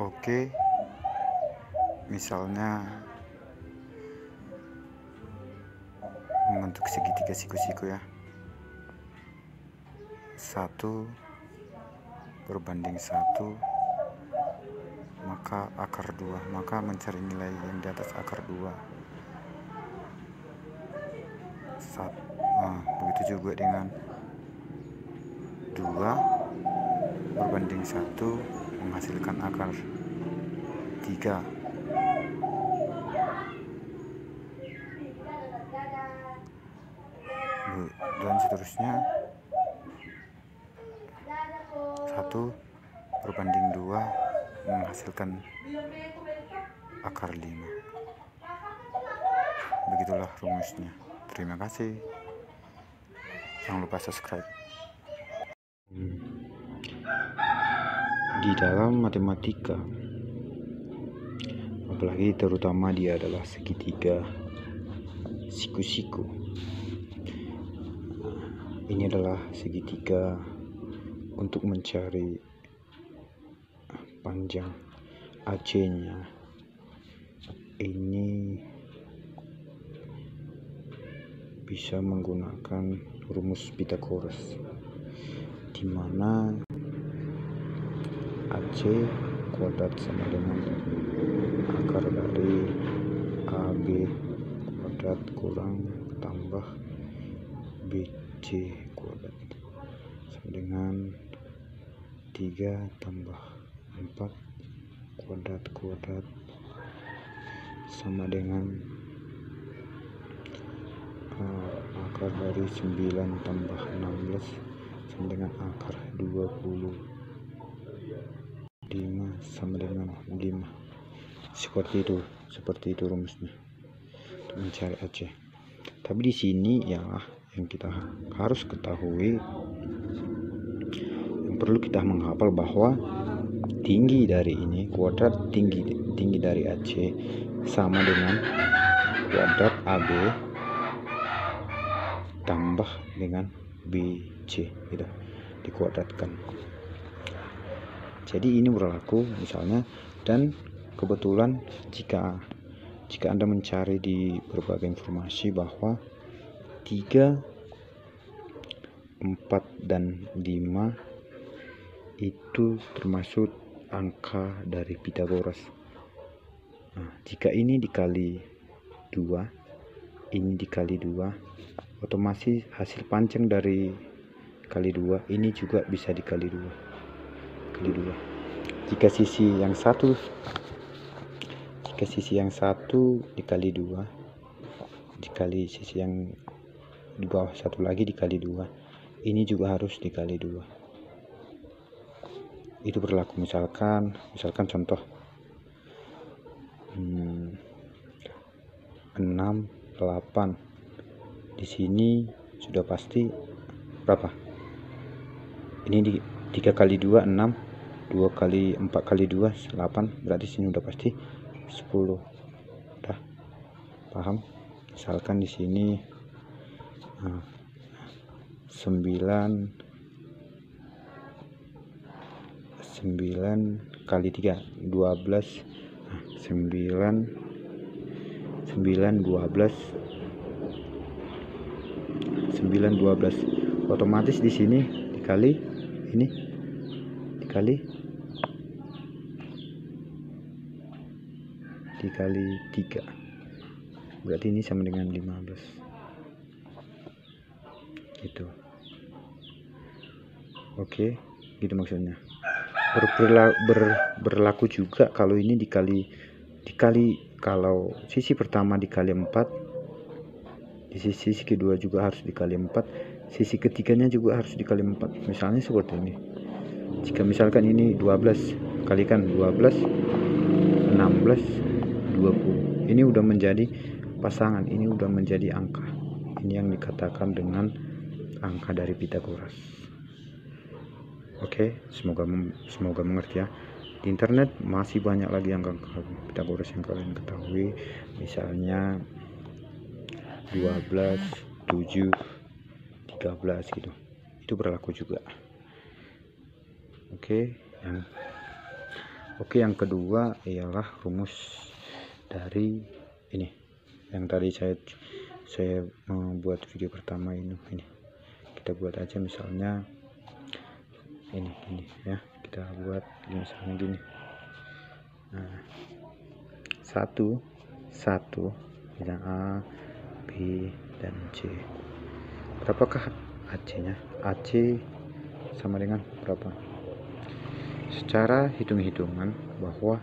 Oke, misalnya membentuk segitiga siku-siku ya, 1/1, maka akar 2, maka mencari nilai yang di atas akar 2. Begitu juga dengan 2/1 menghasilkan akar 3. Dan seterusnya 1/2 menghasilkan akar 5. Begitulah rumusnya. Terima kasih. Jangan lupa subscribe. Di dalam matematika, apalagi terutama dia adalah segitiga siku-siku. Ini adalah segitiga untuk mencari panjang AC-nya. Ini bisa menggunakan rumus Pythagoras, di mana AC kuadrat sama dengan akar dari AB kuadrat kurang tambah BC kuadrat sama dengan 3 tambah 4 kuadrat sama dengan akar dari 9 tambah 16 sama dengan akar 25 sama dengan 5. Seperti itu rumusnya untuk mencari AC. Tapi di sini ya yang kita harus ketahui, yang perlu kita menghafal bahwa tinggi dari ini, kuadrat tinggi dari AC sama dengan kuadrat AB tambah dengan BC, gitu, dikuadratkan. Jadi ini berlaku misalnya, dan kebetulan jika Anda mencari di berbagai informasi bahwa 3, 4, dan 5 itu termasuk angka dari Pythagoras. Jika ini dikali 2, ini dikali 2, otomatis hasil panjang dari kali 2 ini juga bisa dikali 2. Jika sisi yang satu dikali 2 dikali sisi yang di bawah satu lagi dikali 2, ini juga harus dikali 2. Itu berlaku misalkan contoh 6, 8. Di sini sudah pasti berapa? Ini 3 kali 2 6, 2 kali 4 kali 2 8, berarti sini udah pasti 10. Udah paham? Misalkan di sini 9 kali 3 12, 9 12, otomatis di sini dikali ini dikali 3, berarti ini sama dengan 15. Gitu. Oke, gitu maksudnya. Berlaku juga kalau ini dikali kalau sisi pertama dikali 4, di sisi kedua juga harus dikali 4, sisi ketiganya juga harus dikali 4. Misalnya seperti ini. Jika misalkan ini 12, kalikan 12, 16, 20. Ini udah menjadi pasangan, ini udah menjadi angka. Ini yang dikatakan dengan angka dari Pythagoras. Oke, semoga mengerti ya. Di internet masih banyak lagi angka Pythagoras yang kalian ketahui, misalnya 12, 7, 13 gitu. Itu berlaku juga. Oke, yang kedua ialah rumus dari ini yang tadi saya membuat video pertama ini. Kita buat aja misalnya ini ya, kita buat misalnya gini. Nah, satu bidang A, B, dan C. Berapakah AC-nya? AC sama dengan berapa? Secara hitung-hitungan bahwa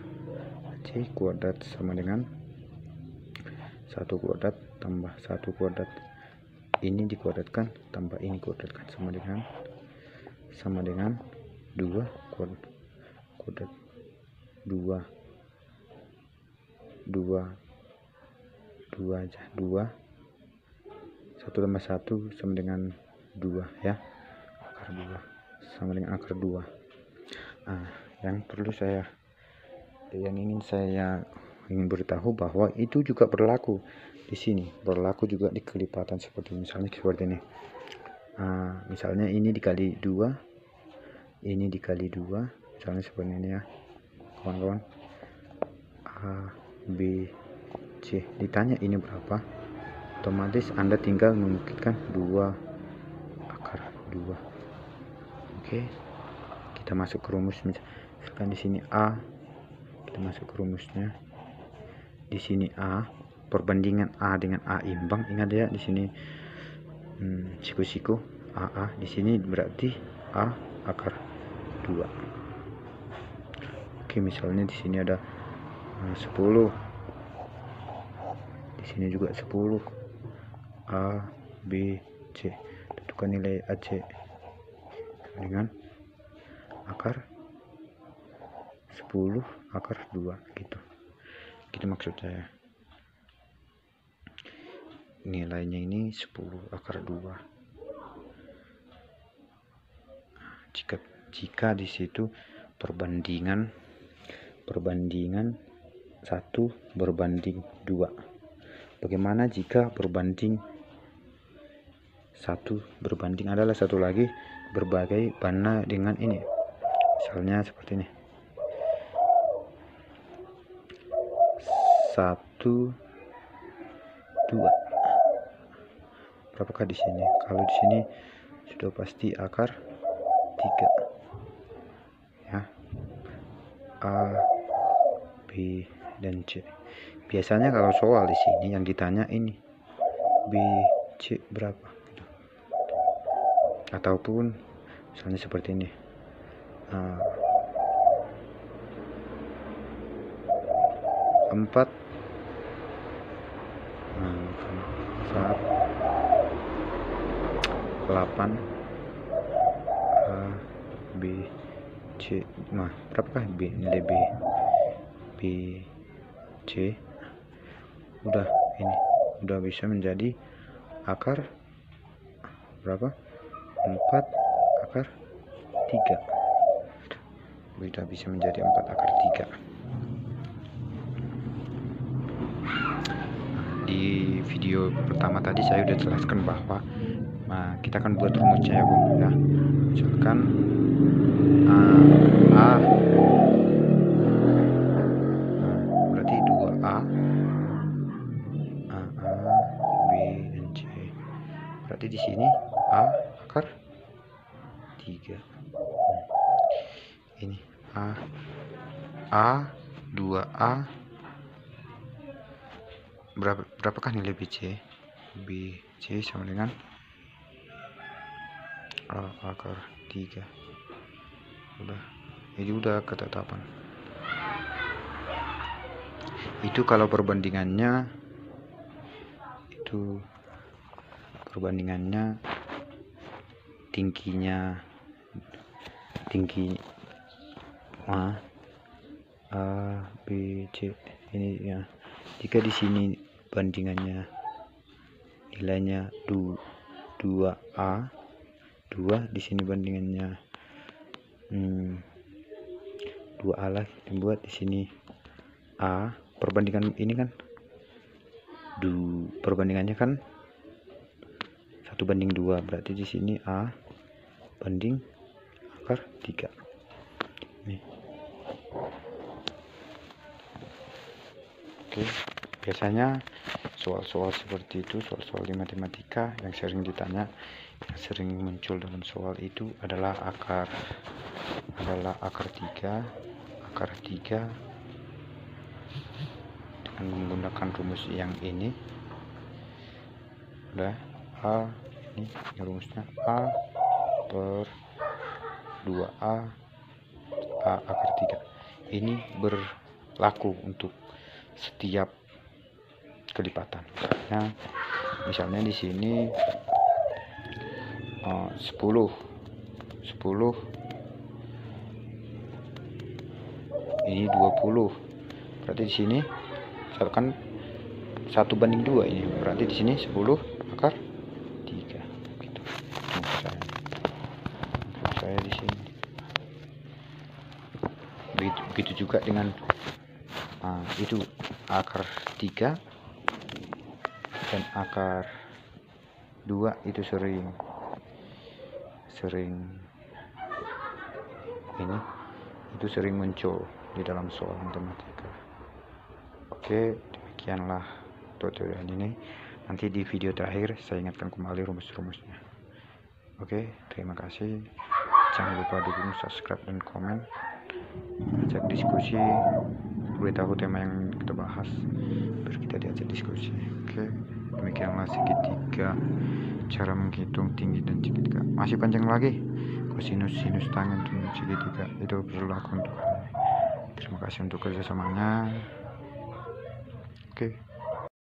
AC kuadrat sama dengan 1 kuadrat tambah 1 kuadrat, ini dikuadratkan tambah ini kuadratkan sama dengan 2 kuadrat 2 aja, 2 1 tambah 1 sama dengan 2 ya, akar 2 sama dengan akar 2. Nah, yang ingin beritahu bahwa itu juga berlaku di sini, berlaku juga di kelipatan seperti misalnya seperti ini. Misalnya ini dikali 2, ini dikali 2, misalnya seperti ini ya kawan-kawan. A, B, C, ditanya ini berapa, otomatis Anda tinggal membuktikan 2 akar 2. Oke, kita masuk ke rumus. Misalkan di sini A, kita masuk ke rumusnya. Di sini A, perbandingan A dengan A imbang. Ingat ya, di sini siku-siku AA, di sini berarti A akar 2. Oke, misalnya di sini ada 10, di sini juga 10, A, B, C. Tentukan nilai AC dengan akar 10 akar 2 gitu maksud saya. Nilainya ini 10 akar 2. Jika di situ perbandingan 1 berbanding 2. Bagaimana jika berbanding 1 berbanding adalah satu lagi berbagai mana dengan ini, misalnya seperti ini, 1 2. Berapakah di sini? Kalau di sini sudah pasti akar 3 ya, A, B, dan C. Biasanya kalau soal di sini yang ditanya ini B, C berapa gitu. Ataupun misalnya seperti ini, 4 8 A, B, C. Nah, berapakah B, nilai B, C? Udah bisa menjadi akar berapa? 4 akar 3. Udah bisa menjadi 4 akar 3. Di video pertama tadi saya udah jelaskan bahwa kita akan buat rumusnya ya Bu ya. Misalkan A berarti 2A, B, dan C. Berarti di sini A akar 3. Ini A 2A. Berapakah nilai BC? BC sama dengan A akar 3. Ini udah ketetapan. Itu kalau perbandingannya tinggi A, B, C ini ya. Jika di sini bandingannya nilainya 2A, 2, di sini bandingannya 2A lah dibuat di sini A, perbandingan ini kan perbandingannya kan 1:2, berarti di sini A banding akar 3. Nih. Oke, biasanya soal-soal seperti itu, soal-soal di matematika yang sering ditanya, yang sering muncul dalam soal itu adalah akar 3 dengan menggunakan rumus yang ini. Udah, ini rumusnya A per 2A akar 3. Ini berlaku untuk setiap kelipatan. Nah, misalnya di sini 10 ini 20, berarti di sini misalkan 1:2 ini, berarti di sini 10 akar 3 gitu. Saya di sini begitu juga dengan itu akar 3 dan akar 2 itu sering muncul di dalam soal matematika. Oke, demikianlah tutorial ini. Nanti di video terakhir saya ingatkan kembali rumus-rumusnya. Oke, terima kasih. Jangan lupa dukung, subscribe, dan komen. Ajak diskusi, beritahu tema yang kita bahas biar kita diajak diskusi. Oke, demikianlah segitiga, cara menghitung tinggi dan segitiga. Masih panjang lagi, kosinus, sinus, tangen, dan segitiga itu berlaku untuk hari ini. Terima kasih untuk kerjasamanya. Oke.